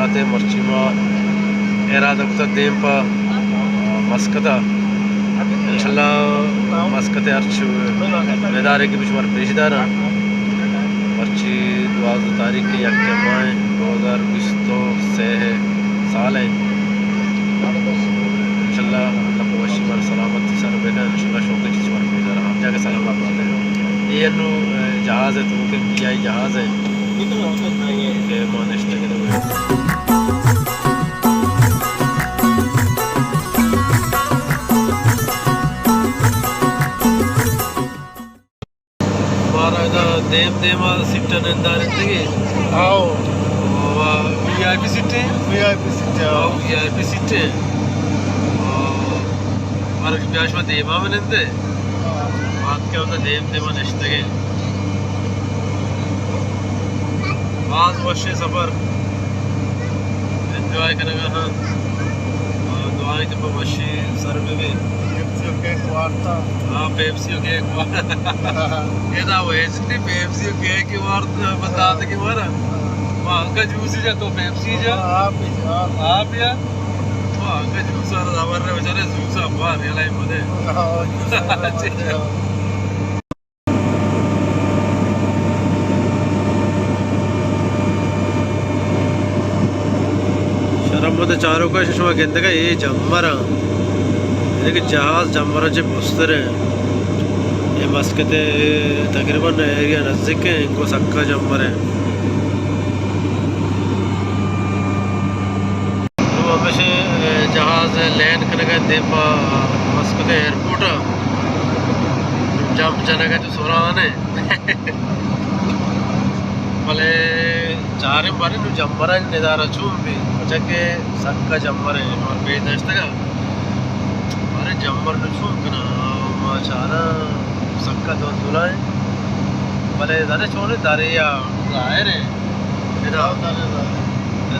साथ मर्ची इरादा कुता देम पा मस्कता इंशाल्लाह मस्कते अर्च मेदारे के बिशमार पेशदार मर्ची 12 तारीख के 1 माह 2020 से साल है इंशाल्लाह अल्लाह को वशी पर सलामत सर बेटा इंशाल्लाह शौक चीज पर पेशदार हम जाके सलामत बात है ये नु जहाज है तो मुमकिन पीआई जहाज है के मानिश के देम देमा सिट्टन ಎಂದಾರೆಂದಿಗೆ आओ वीआईपी सीटें आओ वीआईपी सीटें और ब्याश में देमा बनेंदे बात क्या होता देम देमा नश्तगे आज वर्षे सफर एंजॉय करेगा हाँ दुआ के पर वर्षे सर में भी हाँ पेप्सी के एक बार ये ना वो एचडी पेप्सी के एक बार बता दे कि मारा वहाँ का जूस ही जा तो पेप्सी जा आप या वहाँ का जूस वाला दावर रहे बेचारे जूस आप बाहर ये लाइफ में शर्म मत चारों का शशमा कहते का ये जम्मरा लेकिन जहाज जमरा जब बुस्तर है ये मस्कते तकरीबन एरिया नज़दीक है इनको सक्का जमर है तो हमेशा जहाज लैंड करने का दे मस्कते एयरपोर्ट जंप जाने का जो सोरान है भले चारे बारे नु जमरा निदारा चूम भी जाके सक्का जमर है और बेदस्त का जम्बर चूकना माशाना सक्का दो दुलाए भले दारे छोड़े दारिया जाहिर है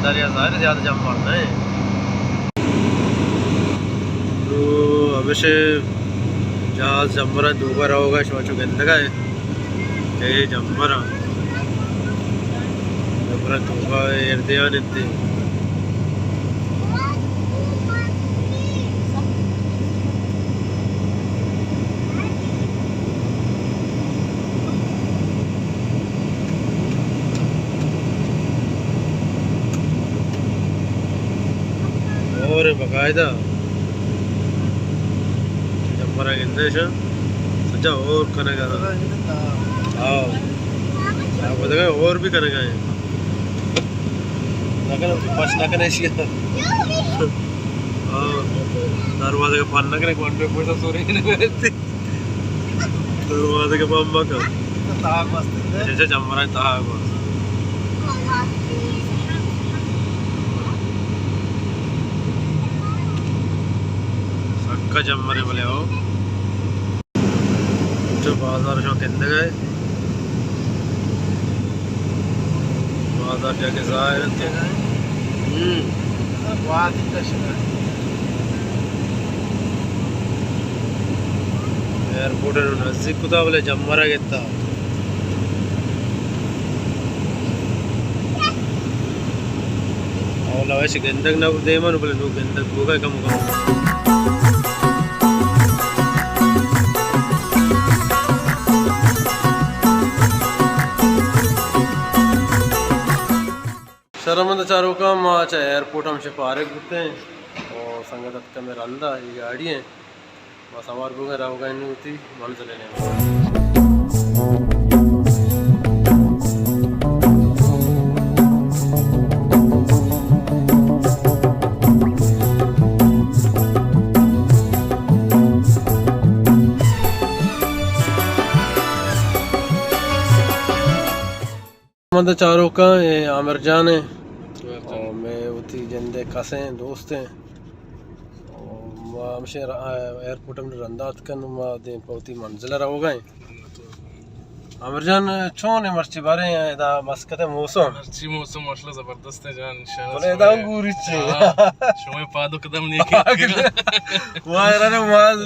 दारिया जाहिर ज़्यादा जम्बर नहीं तो हमेशा जहाज जम्बरा दोबारा होगा शोचो गंदगा है ये जम्बरा जम्बरा दोगा एर्दिया नित्ती और बकायदा जम्बरा गिंदेश सजा और करेगा आओ आप बताएं और भी करेगा ये लगन पास ना करने चाहिए दरवाजे का पान ना करने कौन पे पैसा सो रही है दरवाजे के बम्बा का ताक मस्त है जम्बरा ताक मस्त का जम्मरे बोले हो जो बाजार शो केंद्र गए बाजार जाके जाहिर थे वाद कशना एयरपोर्ट नजदीक कुदा बोले जम्मरा गेता और लवेश गेंदक ना देमन बोले नो गेंदक होगा कम कम शर्मंद चारों का माचा एयरपोर्ट हम पार्क होते हैं और संगत का मेरा अंदा ये गाड़ी है बस हमारे को रावगा नहीं होती मन से लेने चारों का ये आमिर जान है और मैं उठी जंदे कसे हैं दोस्त हैं और हमसे एयरपोर्ट में रंदात कन दे पौती मंजिल रहो गए आमिर जान छोने मर्ची बारे दा मस्कते मौसम मर्ची मौसम माशाल्लाह जबरदस्त है जान इंशाल्लाह बोले दा गुरिचे शोए पादो कदम नहीं के वायरा ने माज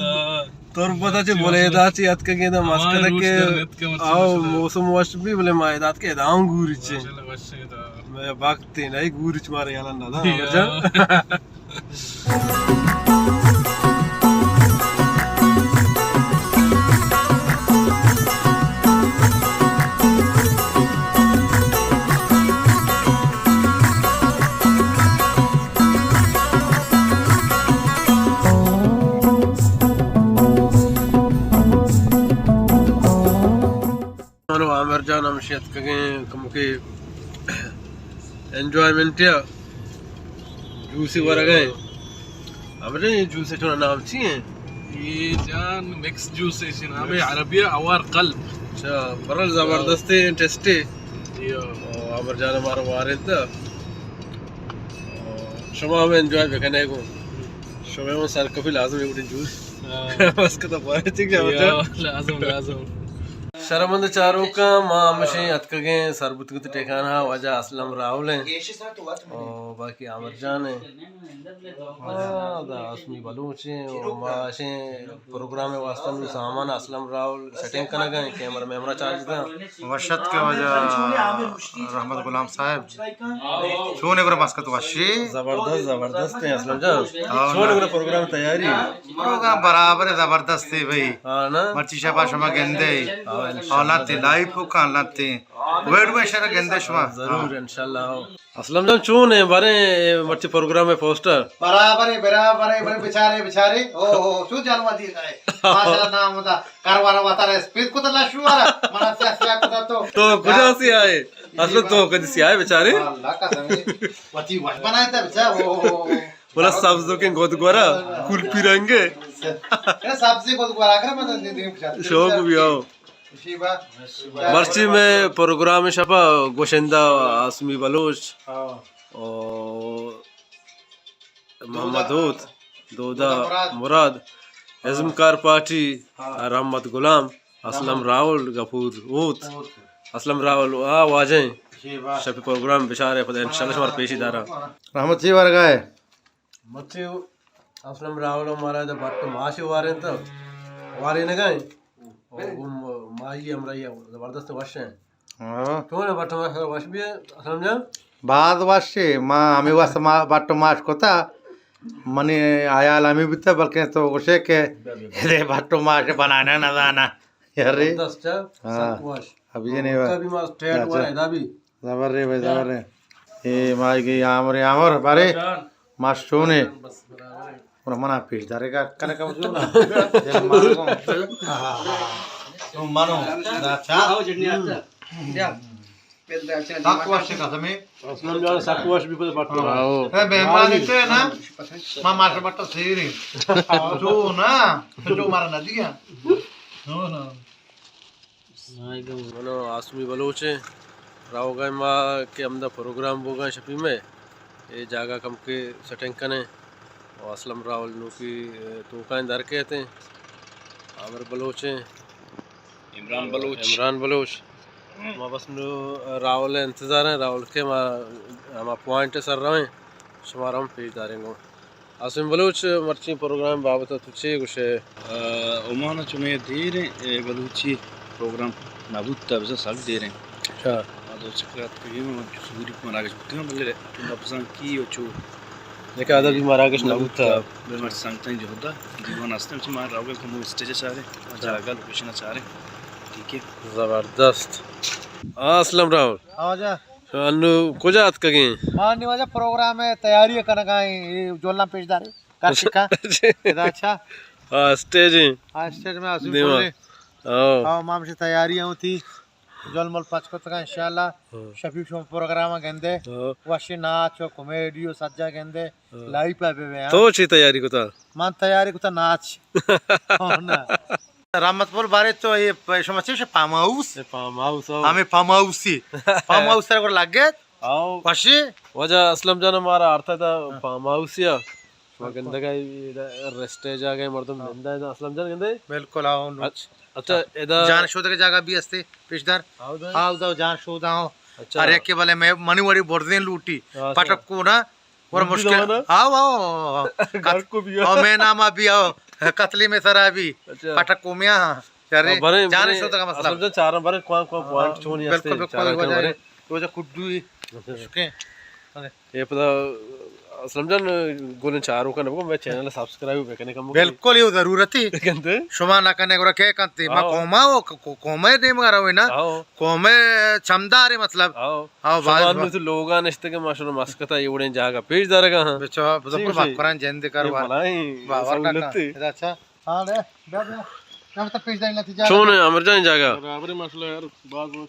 तोर पता चे बोले दाची अत के दा मस्कते के आओ मौसम वश भी बोले मायदात के दाम गुरिचे मैं बागते नहीं गुरिच मारे याला ना था आमरजान आमरजान हम शेत कगे कम के एंजॉयमेंट या जूसी वरगे आमरजान ये जूस जो नाम चाहिए ये जान मिक्स जूस है नाम है अरबिया अवार कल्ब अच्छा बरल जबरदस्त है टेस्टी यो आमरजान हमारा वारिद था शमा हम एंजॉय करने को शमा में सर कभी लाजम है वो जूस बस का तो बहुत ठीक है लाजम लाजम शर्मंद चारों का माँ मशे अतकगे सरबत कुत टेकाना वजह असलम राहुल हैं और बाकी आमरजान है असमी बलूच हैं और माशे प्रोग्राम में वास्तव में सामान असलम राहुल सेटिंग करना गए कैमरा में हमरा चार्ज था वशत के वजह रहमत गुलाम साहब सोने को मस्कत वशी जबरदस्त है असलम जान सोने को प्रोग्राम तैयारी प्रोग्राम बराबर है जबरदस्त है भाई हाँ ना मर्ची शाबा शमा गेंदे औलाते लाइफ का लाते वेड में शर गेंदे शमा जरूर इंशाल्लाह असलम जान चून है बारे मर्ची प्रोग्राम में पोस्टर बराबर है बड़े बेचारे बेचारे ओ शू जानवा दिए गए माशाल्लाह नाम होता कारवारा वाता स्पीड को तो लाशुवारा मना से को तो कुछ ऐसी आए असल तो कदी से आए बेचारे अल्लाह का समय वती वश बनाया था बेचारा ओ बोला सब्जों के गोदगोरा कुल्फी रंगे सब्जी को गोरा कर मत दे शौक भी आओ शिबा मर्ची में प्रोग्राम शपा गोशंदा आसमी बलोच और मोहम्मद हूत दोदा मुराद इज़्मकार पार्टी रहमत गुलाम असलम राहुल गफूर हूत असलम राहुल आ वाजें शपी प्रोग्राम बेचारे पता इंशाल्लाह हमारा पेशीदारा रहमत जी वर्गा है मर्ची असलम राहुल हमारा जब बट माशी वारे तो वारे न गए माई हमरा ये जबरदस्त वश है क्यों बट वश भी है असलम जान बाद वाशे माँ हमें वास बट माश कोता मने आयाल हमें भी तो बल्कि तो उसे के रे बट माश बनाना ना जाना यारे जबरदस्त सब वश अभी ये नहीं कभी मार स्ट्रेट हुआ है दाबी जबर रे भाई जबर रे ये माई की आमर बारे माश सोने और मना पीस जारेगा कने कम जो मानो अच्छा साकवाश का समय असलम जान साकवाश भी पता बट आओ ए मेहमान इते ना मामा से बट सीरी जो ना जो मार नदिया नो ना मनो आसमी बलोचे राव गए माँ के हमदा प्रोग्राम बोगा शपी में ये जगह कम के सेटिंग कने और असलम राहुल नु की तो का दर के थे आमिर बलोचे इमरान बलोच माँ बस नु राहुल इंतजार है राहुल के माँ हम पॉइंट सर रहे शुमार हम पेश दारेंगे आसिम बलोच मर्ची प्रोग्राम बाबत तुझे कुछ ओमान चुने धीरे बलूची प्रोग्राम नाबूद तबजा साल दे रहे हैं अच्छा आदो चक्रात के में सूरी को मरागे चुके हैं बल्ले नब्जान की ओचो लेकिन आदर भी मराकेश नाबूद था बेमर संगतन जो होता जीवन आस्ते में मार रावल को मो स्टेज चाहे जगह लोकेशन चाहे ठीक है जबरदस्त असलम राहुल आजा अनु कुजात कगे मानने वाला प्रोग्राम है तैयारी करना का ये जोलना पेशदार कर सिखा अच्छा हां स्टेज आज स्टेज में आसिम देवा बोले आओ हां माम से तैयारियां होती जोलमल पाँच को तक इंशाल्लाह शफीक शो प्रोग्राम गेंदे वशी नाच कॉमेडी सज्जा गेंदे लाइव पे तो ची तैयारी को था मान तैयारी को नाच ना रामतपुर बारे तो ये समझे से फार्म हाउस हमें फार्म हाउस रे को लागे आओ वशी वजह असलम जान हमारा अर्थ था फार्म हाउस या गंदा का रेस्टेज आ गए मर्दम गंदा है असलम जान गंदे बिल्कुल आओ अच्छा इधर जान शोध के जगह भी हस्ते पेशदार आओ जाओ जान शोध आओ अच्छा अरे के वाले मैं मनी वड़ी बोर्देन लूटी पटक को ना और मुश्किल आओ आओ को भी और मैं नाम भी आओ कतली में सरा भी अच्छा पटक को मियां अरे जान शोध का मसला असलम जान चार बार कौन कौन पॉइंट चोनी हस्ते चार बारे रोजा कुड्डू उसके ये पता असलम जान गोलन चारों का नबको मैं चैनल सब्सक्राइब करने का बिल्कुल ये जरूरत ही कहते शुमा ना करने को के कंती मा कोमा वो कोमे दे मगर हो ना आओ कोमे चमदार है मतलब आओ आओ सामान में तो लोग नश्ते के माशाल्लाह मस्कता ये उड़े जागा पेज दारगा हां बेचो जबर बाकरान जंद करवा अच्छा हां ले क्या तो पेज दाई नतीजा छोने अमरजान जागा बराबर मसला यार बात वो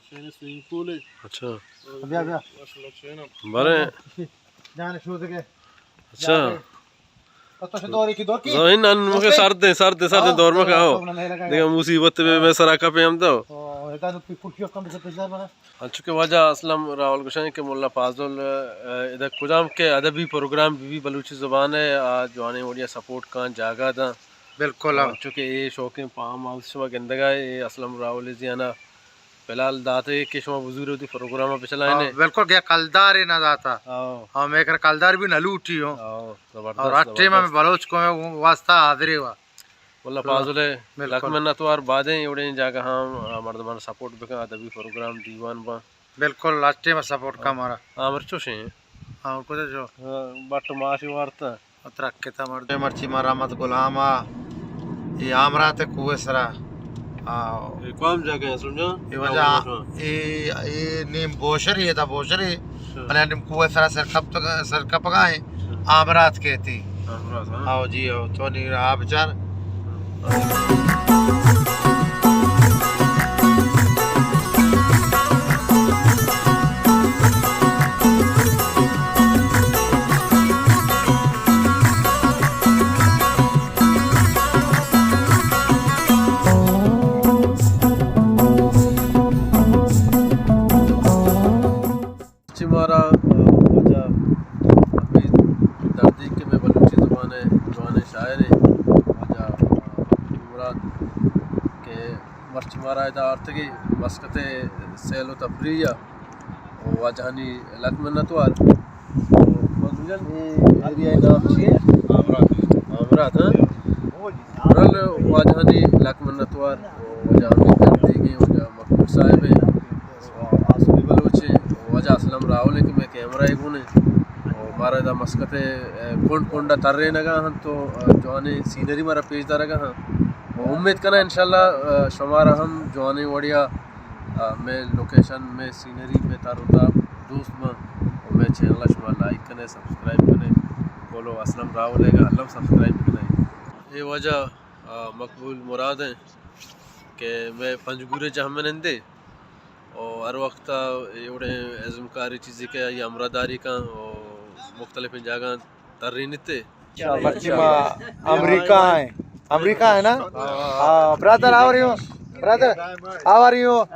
स्विमिंग पूल है अभी अच्छा माशाल्लाह से ना बारे जाने शूज के अच्छा तो से दौरी की दौर की इन मुके सर्दे दौर में खाओ देखो मुसीबत में मैं सराका पे हम तो एका तो कुर्सियों कम से पेज बना चूँकि वजह असलम राहुल गुशाई के मुल्ला फाजुल इधर कुजाम के अदबी प्रोग्राम भी बलूची ज़ुबान है आज जवानी ओडिया सपोर्ट का जागा था बिल्कुल चूँकि ये शौक पाम शुमा गंदगा ये असलम राहुल जियाना फिलहाल दाते के शुमा बुजुर्ग होती प्रोग्राम पे चलाए ने बिल्कुल क्या कलदार है ना जाता आओ और मैं कर कलदार भी नलू उठी हूं आओ और जबरदस्त राष्ट्रीय में बलोच को मैं वास्ता हाजिर हुआ मुल्ला फाजुल है बिल्कुल। लक में तो और बादें उड़े जागा हम मर्दमान सपोर्ट बेका अदबी प्रोग्राम दीवान बा बिल्कुल राष्ट्रीय में सपोर्ट का हमारा आमर चोशे हां कुछ जो बट माशी वार्ता अतरक के तमर मर्ची मारा मत गुलामा ये आमरा ते कुवेसरा काम जाके समझो ये वजह ये नीम बोशरी है था बोशरी अने नीम कुवेसरा सर कप गए आमरात कहती आओ जी आओ तो नहीं आप चार हमारा वजह अभी दर्दी के में बलूची ज़ुबान है जवान शायर है वजह मुराद के मर्च मारा है आर्थ की मस्कत सैल तफरिया और वजहानी लक मिन्नतवार मगजन एरिया नाम छे आमरात हां रल वजहानी लक मिन्नतवार वजहानी दर्दी की वजह मकबूल साहिब है आसमी बलूची वजह असलम राहुल है कि मैं कैमरा एक गुने और मारा दा मस्कते कोंडा तर्रे नगा हम तो जवानी सीनरी मारा पेज दारगा हाँ और उम्मीद करना इंशाल्लाह शुमारा हम जवानी वड़िया मैं लोकेशन में सीनरी में तारुता दोस्त में और मैं चैनल शुमा लाइक करने सब्सक्राइब करने बोलो असलम राहुल है अल्लाह सब्सक्राइब करने ये वजह मकबूल मुराद है कि मैं पंजगुरे जहाँ में नंदे और हर वक्त एवढे अजमकारी चीज़ें का या अमरादारी का और मुख्तलिफ जगह तर्री निते अमेरिका है ना brother how are you brother how are you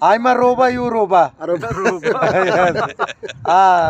I'm a roba you roba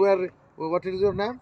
where what is your name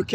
UK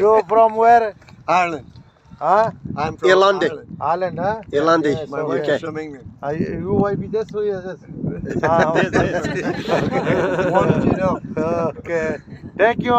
you from where Ireland huh I'm from Irlandi Ireland huh Irlandi Yes, UK you why be this way yes okay thank you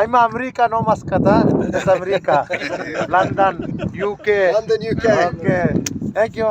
I'm America no Muscat it's America London UK London UK okay thank you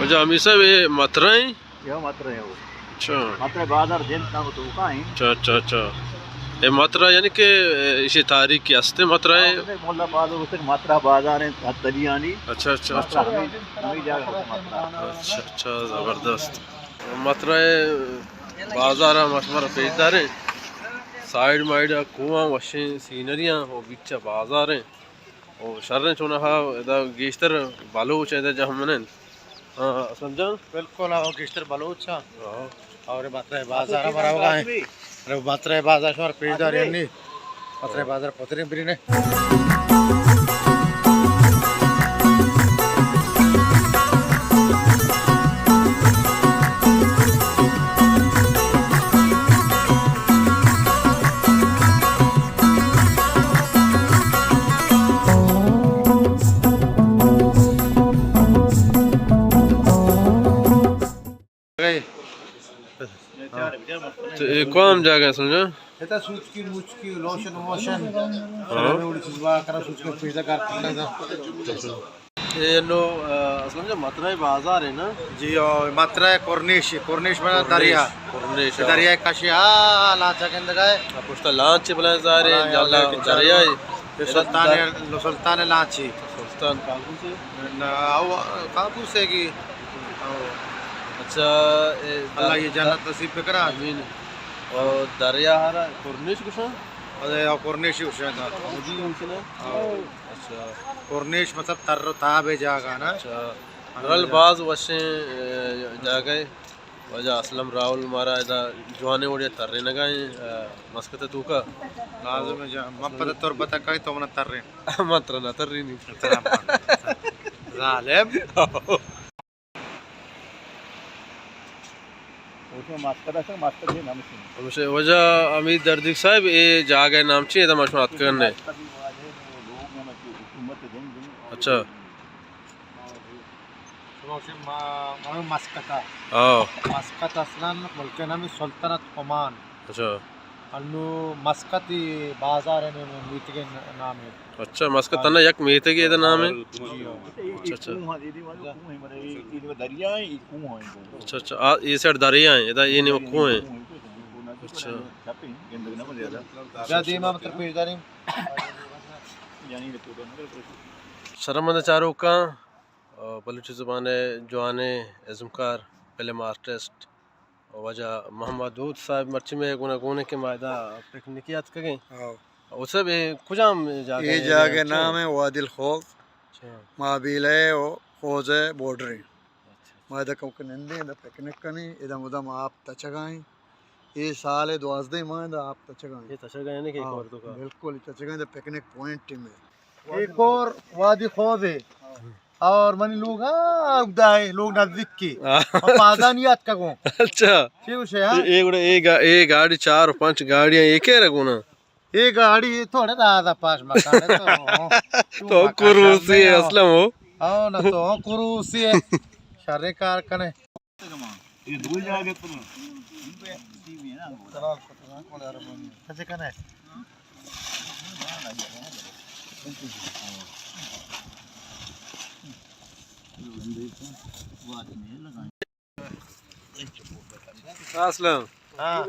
वजह अमीर साहब ये मतरा है यह मात्र है वो अच्छा मात्र बाजार दिन का तो का है अच्छा अच्छा अच्छा ये मतरा यानी कि इसी तारीख की हस्ते मतरा है मोहल्ला बाजार उसे मात्रा बाजार है तलियानी अच्छा अच्छा अच्छा हमें जाएगा मात्रा अच्छा अच्छा ज़बरदस्त मतरा है बाजार मशवरा पेजदार है साइड माइड कुआं वशे सीनरियाँ और बीच बाजार हैं और शर्रें चुना हा इधर गेस्टर बालूच इधर जहाँ मने समझा बिल्कुल आओ किस्टर बलूच और बात्रे बाजार हमारा होगा है अरे बात्रे बाजार शोर पेजदार यानी बात्रे बाजार पतरे बिरने तो ये कौन जगह समझो এটা সুচকি মুচকি লোশন ওশন ওই চিজবা করা সুচকি পিজা কাটতা ये नो समझो मतरा बाजार है ना जी और मात्रा है कोर्निश कोर्निश में दरिया कुरनेश दरिया काशी आ लाचा के अंदर गए पुष्ता लांच बला जारे जल्ला दरिया सुल्तान लाची सुल्तान काबू से काबू से की अच्छा अल्लाह ये जन्नत नसीब पे करा आमीन और दरिया हरा कुरनेश कुछ अरे और कोर्निश उसे था मुझे उनसे ना अच्छा कोर्निश मतलब तर ताबे जागा ना अच्छा रल बाज वशे जागे वजह असलम राहुल मारा इधर जवाने उड़े तर्रे न गए मस्कत तू का लाजम है जा मपद तोर बता कहीं तो मना तर रहे मात्रा ना तर्री नहीं जालिम उसमें मास्टर है मास्टर है नाम से हमसे वजह अमीर दर्दिक साहब ये जागे नाम चाहिए था मशमात करने अच्छा मस्कता आओ मस्कत असलन मुल्क नाम सुल्तानत ओमान अच्छा अल्लू मस्कती बाजार है मीत के नाम है अच्छा मस्कत तना यक मीते की इधर नाम है अच्छा दरिया है कुआं है अच्छा अच्छा ये साइड दरिया है इधर ये नहीं कुएं हैं अच्छा जा दीमा मतलब पेशदारी शर्मंद चारों का बलूची ज़ुबान जवाने एज़मकार पहले आर्टिस्ट और वजह मोहम्मद दूध साहब मर्ची में गुना गुने के मायदा पिकनिकियात करें वो सब कुजाम जागे ये जागे नाम है वादिल खौफ अच्छा माबीले ओ खोजे बॉर्डरी मायदा को नंदे द पिकनिक कनी इदम उदम आप तचगाई ये साल 12 मायदा आप तचगाई ये तशर गए ना कि एक और तो का बिल्कुल तचगाई द पिकनिक पॉइंट में एक और वादी खौज है और मन लोग उदाए लोग नजदीक की पादानियात का को अच्छा ठीक है हां ये गाड़ी 4 और 5 गाड़ियां एक है रखो ना ये गाड़ी थोड़ा दादा पास मकान है तो कुरुसी असलम हो आओ ना तो कुरुसी है शर्रे कार कने ये दूर जाके तो टीवी है ना चलाल कौन यार कैसे कने असलम हां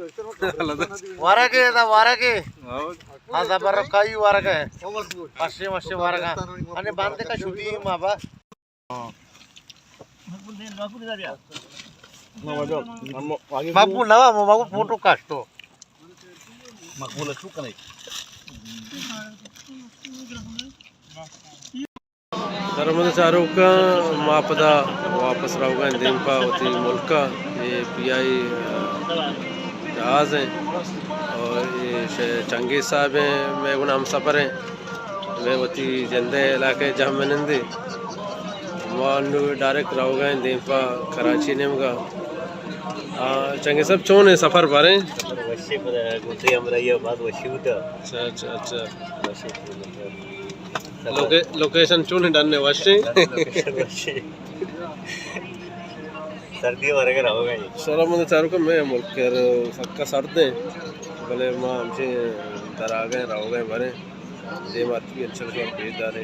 वारके दा वारके हां बर काही वारके पाचशे पाचशे वारका आणि बांधते का शुद्धी माबा बापू नवा बापू फोटो काढतो मकबूल तू का नहीं शर्मंद चारों का मापदा वापस रहोगा दिन पा होती मुल्क का ये पीआई जहाज़ हैं और ये चंगेज़ साहब हैं मैं गुना हम सफ़र हैं मैं होती जंदे इलाके जहाँ मनंदे वहाँ डायरेक्ट रहोगा दिन पा कराची ने मगा चंगे सब चोन है सफ़र पर हैं वशी पर गुजरी हमरा ये बात वशी होता अच्छा अच्छा अच्छा वशी लोकेशन चुन डालने वास्ते सर्दी वगैरह होगा ये शर्मंद चारों का मैं मुल्क कर सबका सर्द है भले माँ हमसे दर आ गए रहो गए भरे ये बात भी अच्छा लगा भेज डाले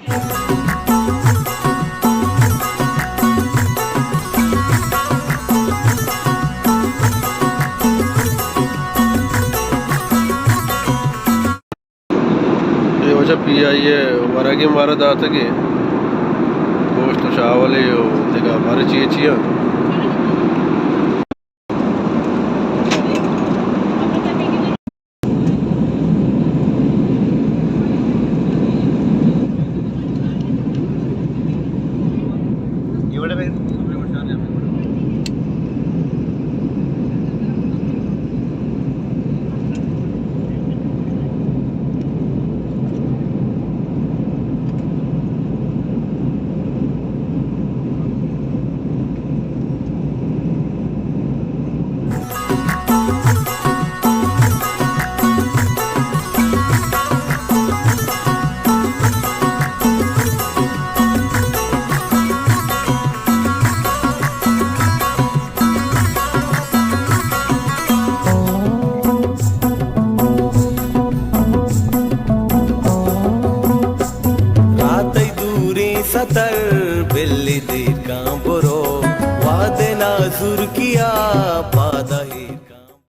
वजह पी आई है वरागी मारा दाता के गोश्त चावल है देखा हमारे चाहिए चाहिए सुर्खी